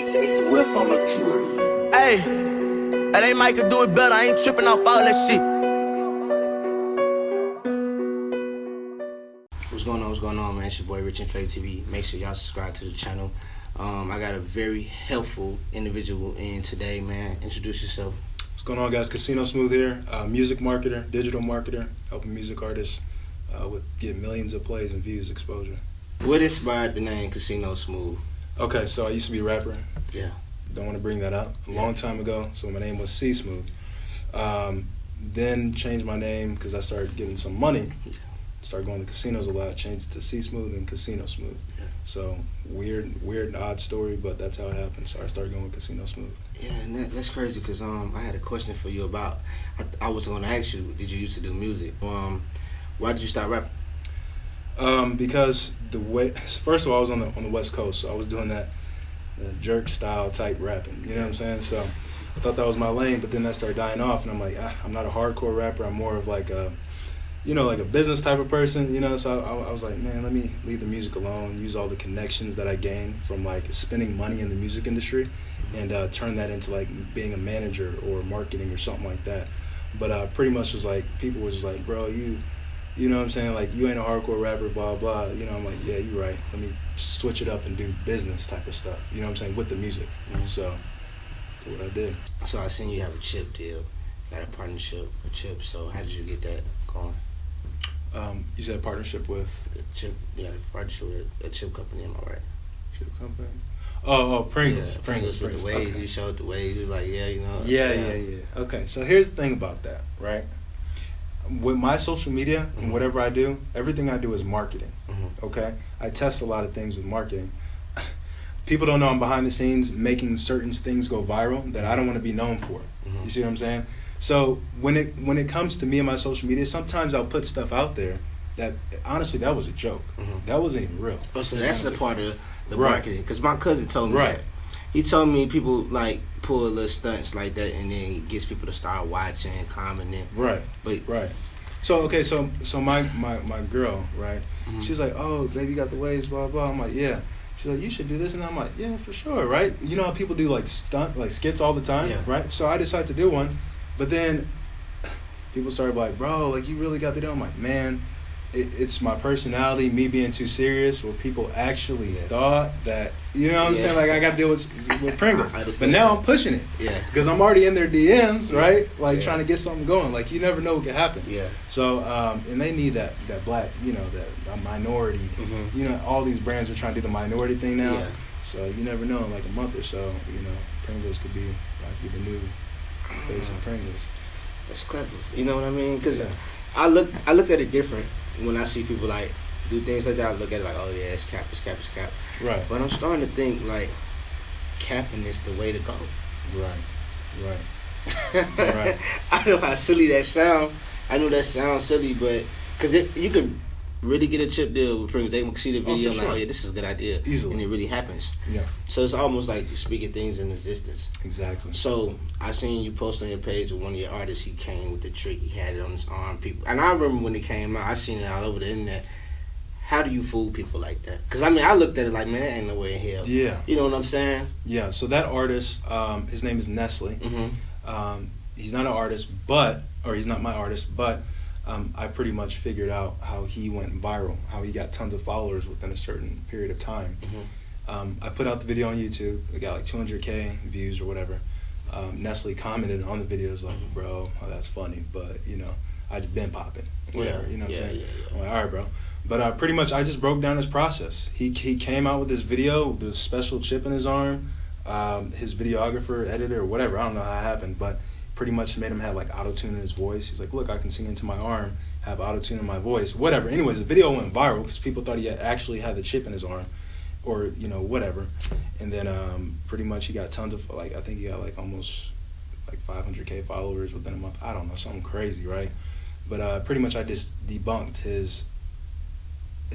DJ Swift on the track. Hey, that ain't Mike could do it better. I ain't tripping off all that shit. What's going on? What's going on, man? It's your boy Rich and Fave TV. Make sure y'all subscribe to the channel. I got a very helpful individual in today, man. Introduce yourself. What's going on, guys? Casino Smooth here, music marketer, digital marketer, helping music artists with get millions of plays and views, exposure. What inspired the name Casino Smooth? Okay, so I used to be a rapper. Yeah. Don't want to bring that up. A long time ago, so my name was C Smooth. Then changed my name because I started getting some money. Started going to casinos a lot. Changed it to C Smooth and Casino Smooth. Yeah. So weird, odd story, but that's how it happened. So I started going with Casino Smooth. Yeah, and that's crazy because I had a question for you about. I was going to ask you, did you used to do music? Why did you start rapping? Because first of all, I was on the West Coast, so I was doing that jerk style type rapping. You know what I'm saying? So I thought that was my lane, but then that started dying off, and I'm like, I'm not a hardcore rapper. I'm more of like a, like a business type of person. So I was like, man, let me leave the music alone. Use all the connections that I gained from like spending money in the music industry, and turn that into like being a manager or marketing or something like that. But pretty much was like people were just like, bro, you know what I'm saying? Like, you ain't a hardcore rapper, blah, blah. I'm like, yeah, you're right. Let me switch it up and do business type of stuff. You know what I'm saying? With the music. Mm-hmm. So, that's what I did. So I seen you have a chip deal. Got a partnership with Chip. So how did you get that going? You said partnership with? Chip. Yeah, a partnership with a chip company, am I right? Chip company? Oh, Pringles. Yeah, Pringles. With the waves, okay. you showed the waves. You was like, yeah, Yeah. Okay, so here's the thing about that, right? With my social media and Mm-hmm. whatever I do, everything I do is marketing, Mm-hmm. okay? I test a lot of things with marketing. People don't know I'm behind the scenes making certain things go viral that I don't want to be known for. Mm-hmm. You see what I'm saying? So when it comes to me and my social media, sometimes I'll put stuff out there that, honestly, that was a joke. Mm-hmm. That wasn't even real. Oh, so that's a part of the Right. marketing. Because my cousin told me Right. that. He told me people like pull little stunts like that, and then it gets people to start watching and commenting. Right. But Right. So okay, so my girl, right? Mhm. She's like, oh, baby, you got the waves, blah blah. I'm like, yeah. She's like, you should do this, and I'm like, yeah, for sure, right? You know how people do like skits all the time, Yeah. right? So I decided to do one, but then people started like, bro, like you really got to do. I'm like, man, it's my personality, me being too serious, where people actually thought that, you know what I'm Yeah. saying? Like I got to deal with Pringles, I but understand. now I'm pushing it. yeah, Because I'm already in their DMs, right? Like Yeah. trying to get something going. Like you never know what could happen. yeah. So and they need that black, that minority. Mhm. All these brands are trying to do the minority thing now. Yeah. So you never know. In like a month or so, Pringles could be the new face of Pringles. That's clever. You know what I mean? Because Yeah. I look at it different when I see people like do things like that. I look at it like, oh yeah, it's cap. Right. But I'm starting to think like capping is the way to go. Right. Right. I know how silly that sound. I know that sounds silly, but because you could really get a chip deal with Pringles. They can see the video and for like, sure. oh yeah, this is a good idea. Easily. And it really happens. Yeah. So it's almost like speaking things in existence. Exactly. So I seen you post on your page with one of your artists. He came with the trick. He had it on his arm. People, and I remember when it came out. I seen it all over the internet. How do you fool people like that? Because I mean, I looked at it like, man, that ain't no way in hell. Yeah. You know what I'm saying? Yeah. So that artist, his name is Nestle. Mm-hmm. He's not an artist, he's not my artist, but I pretty much figured out how he went viral, how he got tons of followers within a certain period of time. Mm-hmm. I put out the video on YouTube. It got like 200K views or whatever. Nestle commented on the videos like, bro, oh, that's funny, but I just been popping, whatever. Yeah, You know what I'm saying? yeah. I'm like, all right, bro. But pretty much I just broke down his process. He came out with this video with this special chip in his arm. His videographer, editor, whatever, I don't know how it happened, but pretty much made him have like auto-tune in his voice. He's like, look, I can sing into my arm, have auto-tune in my voice, whatever. Anyways, the video went viral because people thought he actually had the chip in his arm or, whatever. And then pretty much he got tons of, I think he got like almost like 500K followers within a month. I don't know, something crazy, right? But pretty much I just debunked his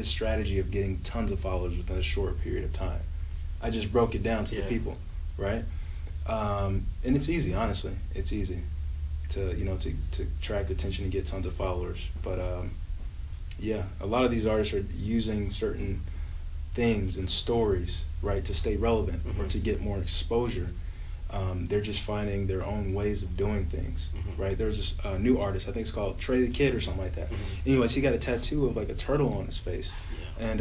strategy of getting tons of followers within a short period of time. I just broke it down to the people, right? And it's easy, honestly. It's easy to attract attention and get tons of followers. But yeah, a lot of these artists are using certain things and stories, right, to stay relevant or to get more exposure. They're just finding their own ways of doing things, right? There's this new artist, I think it's called Trey the Kid or something like that. Anyways, he got a tattoo of like a turtle on his face. And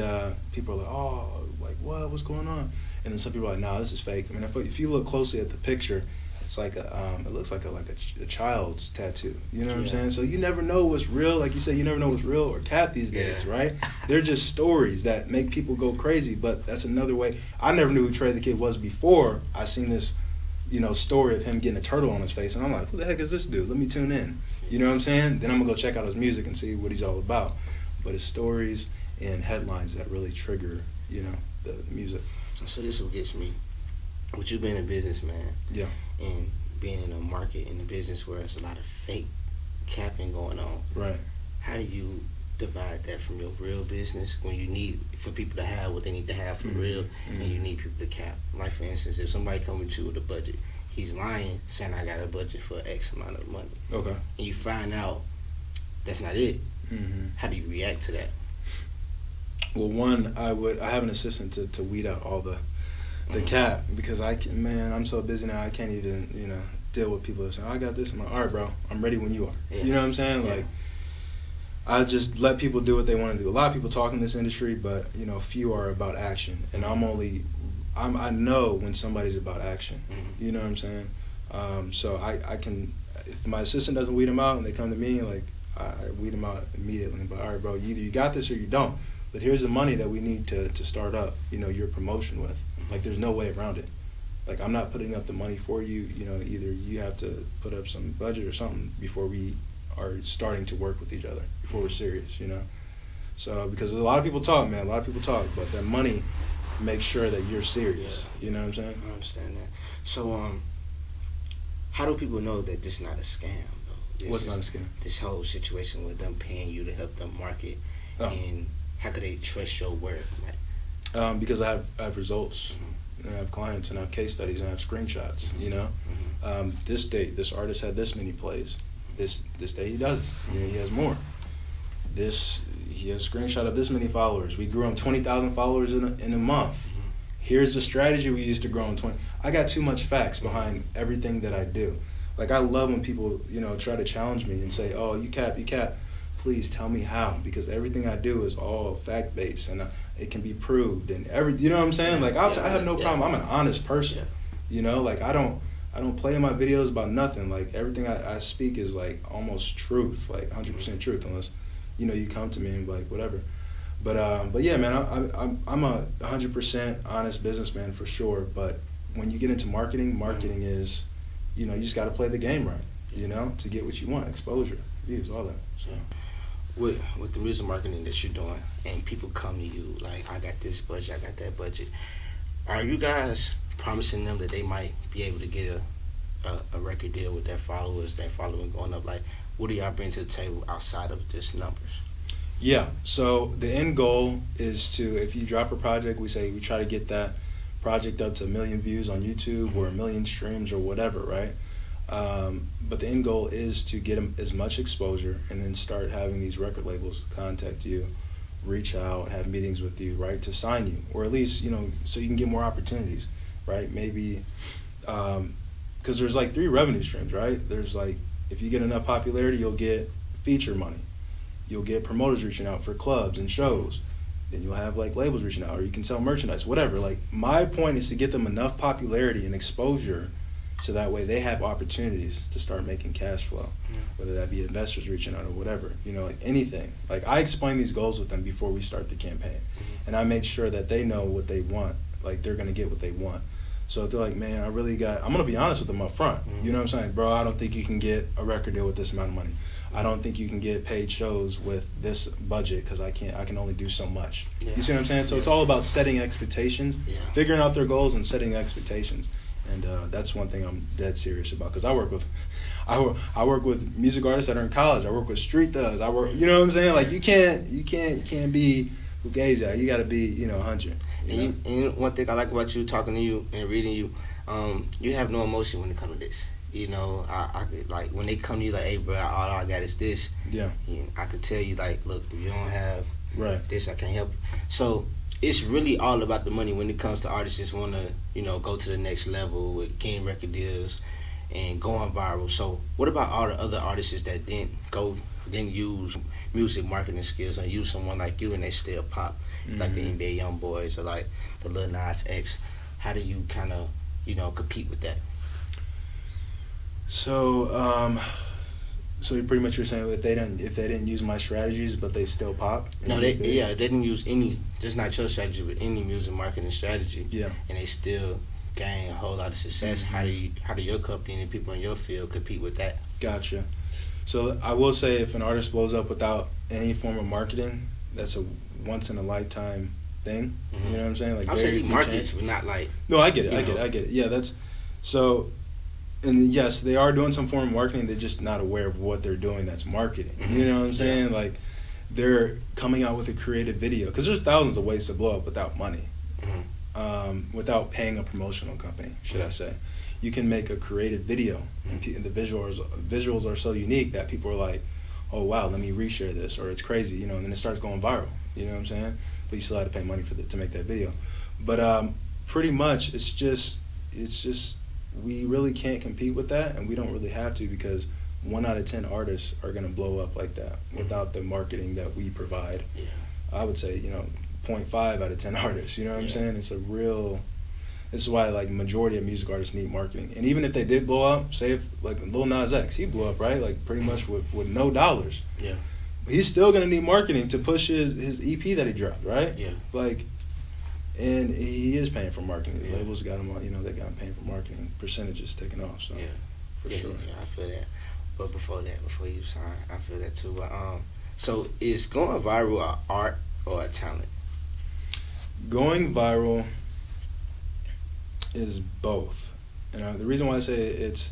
people are like, oh, like, what's going on? And then some people are like, nah, this is fake. I mean, if you look closely at the picture, it's like it looks like a child's tattoo. You know what I'm saying? So you never know what's real. Like you said, you never know what's real or cat these days, right? They're just stories that make people go crazy. But that's another way. I never knew who Trey the Kid was before I seen this, story of him getting a turtle on his face, and I'm like, who the heck is this dude? Let me tune in. You know what I'm saying? Then I'm gonna go check out his music and see what he's all about. But it's stories and headlines that really trigger, the music. So this is what gets me. With you being a businessman, and being in a market in a business where there's a lot of fake capping going on, right? How do you divide that from your real business when you need for people to have what they need to have for real, and you need people to cap? Like for instance, if somebody comes to you with a budget, he's lying, saying I got a budget for X amount of money. Okay. And you find out that's not it. How do you react to that? Well, one, I have an assistant to weed out all the cap, because I'm so busy now I can't even deal with people that say, I got this. I'm like, all right, bro, I'm ready when you are. You know what I'm saying? Like, I just let people do what they want to do. A lot of people talk in this industry, but few are about action. And I know when somebody's about action. You know what I'm saying? So I can, if my assistant doesn't weed them out and they come to me, like, I weed them out immediately. But all right, bro, either you got this or you don't. But here's the money that we need to start up, your promotion with. Like, there's no way around it. Like, I'm not putting up the money for you. Either you have to put up some budget or something before we are starting to work with each other, before we're serious, So, because there's a lot of people talk, man. A lot of people talk, but that money makes sure that you're serious. You know what I'm saying? I understand that. So, how do people know that this is not a scam, though? What's not a scam? This whole situation with them paying you to help them market, and how could they trust your word? Like, because I have results, and I have clients, and I have case studies, and I have screenshots. This date, this artist had this many plays. This day he does. He has more. He has a screenshot of this many followers. We grew him 20,000 followers in a month. Here's the strategy we used to grow him 20. I got too much facts behind everything that I do. Like, I love when people try to challenge me and say, oh, you cap. Please tell me how, because everything I do is all fact based and it can be proved and you know what I'm saying? Like, I have no problem. I'm an honest person. Like, I don't play in my videos about nothing. Like, everything I speak is like almost truth, like 100% truth, unless you come to me and be like whatever. But yeah, man, I'm a 100% honest businessman for sure. But when you get into marketing is, you just got to play the game right, to get what you want, exposure, views, all that. So. With the music marketing that you're doing, and people come to you like, I got this budget, I got that budget, are you guys promising them that they might be able to get a record deal with their followers, their following going up? Like, what do y'all bring to the table outside of just numbers? Yeah, so the end goal is to, if you drop a project, we try to get that project up to 1 million views on YouTube or 1 million streams or whatever, right? But the end goal is to get them as much exposure and then start having these record labels contact you, reach out, have meetings with you, right, to sign you, or at least, so you can get more opportunities, right? Maybe, because there's like 3 revenue streams, right? There's like, if you get enough popularity, you'll get feature money. You'll get promoters reaching out for clubs and shows. Then you'll have like labels reaching out, or you can sell merchandise, whatever. Like, my point is to get them enough popularity and exposure so that way they have opportunities to start making cash flow, whether that be investors reaching out or whatever, like anything. Like, I explain these goals with them before we start the campaign, and I make sure that they know what they want, like they're going to get what they want. So if they're like, man, I'm going to be honest with them up front. You know what I'm saying? Bro, I don't think you can get a record deal with this amount of money. I don't think you can get paid shows with this budget because I can only do so much. You see what I'm saying? So it's all about setting expectations, figuring out their goals and setting expectations. And that's one thing I'm dead serious about, because I work with music artists that are in college. I work with street thugs. You know what I'm saying? Like, you can't be Fugazi. You got to be 100. And one thing I like about you, talking to you and reading you, you have no emotion when it comes to this. I could, like, when they come to you like, hey, bro, all I got is this. Yeah. I could tell you, like, look, if you don't have this, I can't help you. So it's really all about the money when it comes to artists just want to, go to the next level with getting record deals and going viral. So what about all the other artists that didn't use music marketing skills and use someone like you and they still pop, like the NBA Young Boys or like the Lil Nas X? How do you kind of, compete with that? So, so pretty much you're saying if they didn't use my strategies, but they still pop. No, they didn't use any, just not your strategy, but any music marketing strategy. Yeah. And they still gain a whole lot of success. How do your company and people in your field compete with that? Gotcha. So I will say, if an artist blows up without any form of marketing, that's a once in a lifetime thing. You know what I'm saying? Like, I'm saying he markets, but not like. No, I get it. I get it. Yeah, that's so. And yes, they are doing some form of marketing. They're just not aware of what they're doing. That's marketing. You know what I'm saying? Like, they're coming out with a creative video because there's thousands of ways to blow up without money, without paying a promotional company. Should I say? You can make a creative video, and the visuals are so unique that people are like, "Oh wow, let me reshare this," or "It's crazy," and then it starts going viral. You know what I'm saying? But you still have to pay money to make that video. But pretty much, it's just we really can't compete with that, and we don't really have to, because 1 out of 10 artists are gonna blow up like that without the marketing that we provide. Yeah. I would say 0.5 out of 10 artists. You know what I'm saying? It's a real. This is why, like, majority of music artists need marketing. And even if they did blow up, say if, like, Lil Nas X, he blew up, right? Like, pretty much with no dollars. Yeah. He's still going to need marketing to push his EP that he dropped, right? Yeah. Like, and he is paying for marketing. The labels got him, they got him paying for marketing. Percentages taking off, so. Yeah. For sure. Yeah, I feel that. But before you sign, I feel that too. But, so is going viral an art or a talent? Going viral is both. The reason why I say it's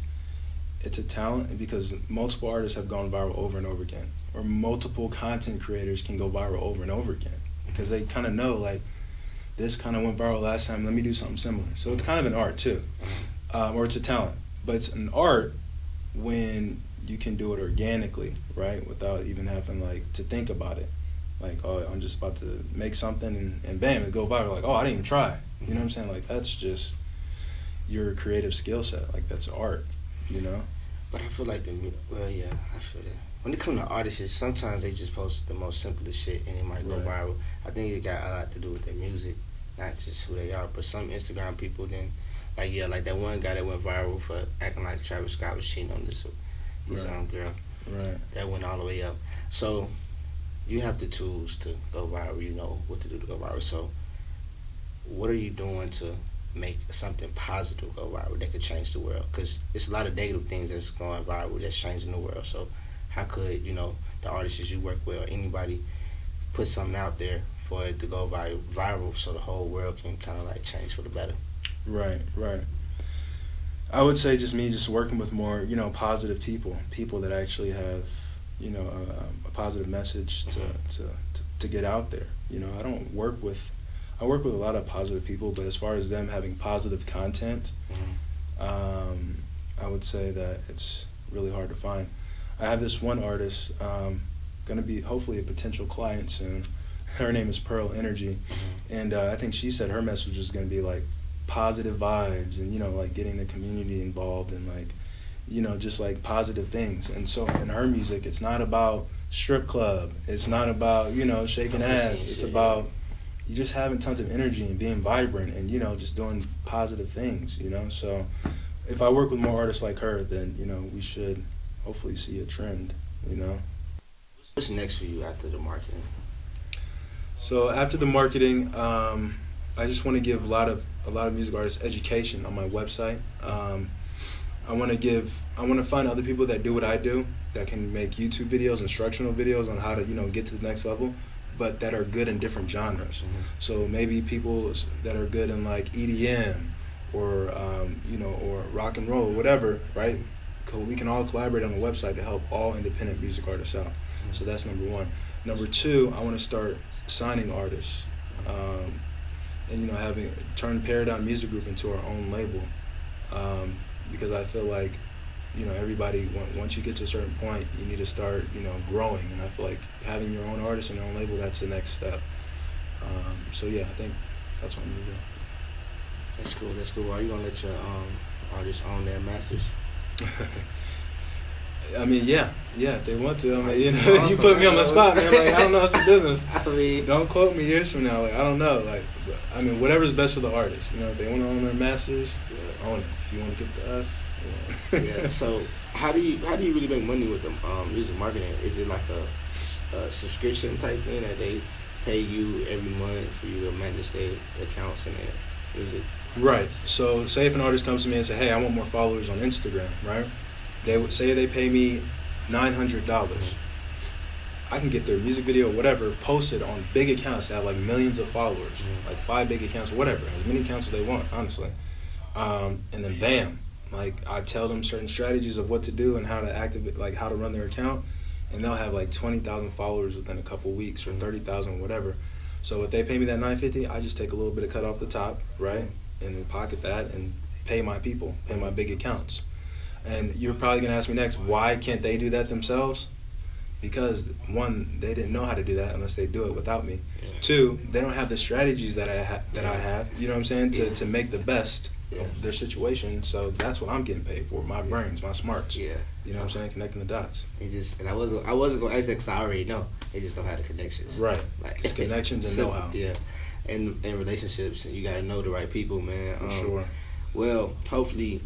a talent is because multiple artists have gone viral over and over again, or multiple content creators can go viral over and over again, because they kind of know, like, this kind of went viral last time, let me do something similar. So it's kind of an art too, or it's a talent. But it's an art when you can do it organically, right, without even having, like, to think about it. Like, oh, I'm just about to make something and bam, it go viral. Like, oh, I didn't even try. You know what I'm saying? Like, that's just your creative skill set. Like, that's art, But I feel like I feel that. When it comes to artists, sometimes they just post the most simplest shit and it might go viral. I think it got a lot to do with their music, not just who they are. But some Instagram people then, like that one guy that went viral for acting like Travis Scott was cheating on his girl. Right. That went all the way up. So you have the tools to go viral. You know what to do to go viral. So what are you doing to make something positive go viral that could change the world? Because it's a lot of negative things that's going viral that's changing the world. So how could the artists you work with or anybody put something out there for it to go viral so the whole world can kind of like change for the better? Right. I would say just working with more positive people that actually have a positive message to get out there. I work with a lot of positive people, but as far as them having positive content, I would say that it's really hard to find. I have this one artist, going to be hopefully a potential client soon. Her name is Pearl Energy, and I think she said her message is going to be like positive vibes and like getting the community involved and like just like positive things. And so in her music, it's not about strip club, it's not about shaking ass, it's about you just having tons of energy and being vibrant and just doing positive things. So if I work with more artists like her, then we should hopefully see a trend. What's next for you after the marketing? So after the marketing, I just want to give a lot of music artists education on my website. I want to find other people that do what I do, that can make YouTube videos, instructional videos on how to get to the next level, but that are good in different genres. So maybe people that are good in like EDM or or rock and roll, whatever, right? We can all collaborate on the website to help all independent music artists out. So that's number one. Number two, I want to start signing artists, and having turned Paradigm Music Group into our own label, because I feel like everybody, once you get to a certain point, you need to start growing, and I feel like having your own artist and your own label, that's the next step. So yeah, I think that's what I'm gonna do. That's cool. That's cool. Are you gonna let your artists own their masters? I mean, yeah, if they want to. I mean, you know, Awesome, you put me on the man. spot, man. Like, I don't know, it's a business. I mean, Don't quote me years from now. Like, I don't know. Like, but, I mean, whatever's best for the artist. You know, if they want to own their masters, own it. If you want to give it to us, yeah. So how do you really make money with them music marketing? Is it like a subscription type thing that they pay you every month for you to manage their accounts and their music? Right. So, say if an artist comes to me and say, "Hey, I want more followers on Instagram," right? They would say they pay me $900. I can get their music video, whatever, posted on big accounts that have like millions of followers, like 5 big accounts, whatever, as many accounts as they want, honestly. And then bam, like I tell them certain strategies of what to do and how to activate, like how to run their account, and they'll have like 20,000 followers within a couple weeks or 30,000, whatever. So if they pay me that $950, I just take a little bit of cut off the top, right, and then pocket that and pay my people, pay my big accounts. And you're probably going to ask me next, why can't they do that themselves? Because, one, they didn't know how to do that unless they do it without me. Yeah. 2, they don't have the strategies that I have, you know what I'm saying, to make the best of their situation. So that's what I'm getting paid for, my brains, my smarts. Yeah. You know what I'm saying, connecting the dots. It just, and I wasn't going to ask that because I already know. They just don't have the connections. Right. Like, It's connections and know-how. Yeah. And relationships, you got to know the right people, man. For sure. Well, hopefully,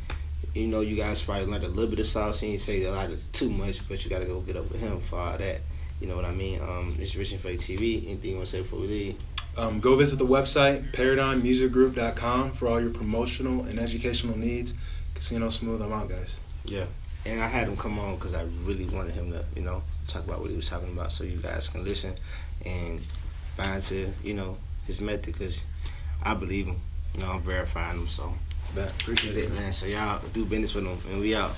you know, you guys probably learned a little bit of sauce. He ain't say a lot of too much, but you got to go get up with him for all that. You know what I mean? It's Rich and Fake TV. Anything you want to say before we leave? Go visit the website, ParadigmMusicGroup.com, for all your promotional and educational needs. Casino Smooth, I'm out, guys. Yeah. And I had him come on because I really wanted him to, you know, talk about what he was talking about so you guys can listen and buy into, you know, his method because I believe him. You know, I'm verifying him, so. Appreciate it, Man, so y'all do business with him, and we out.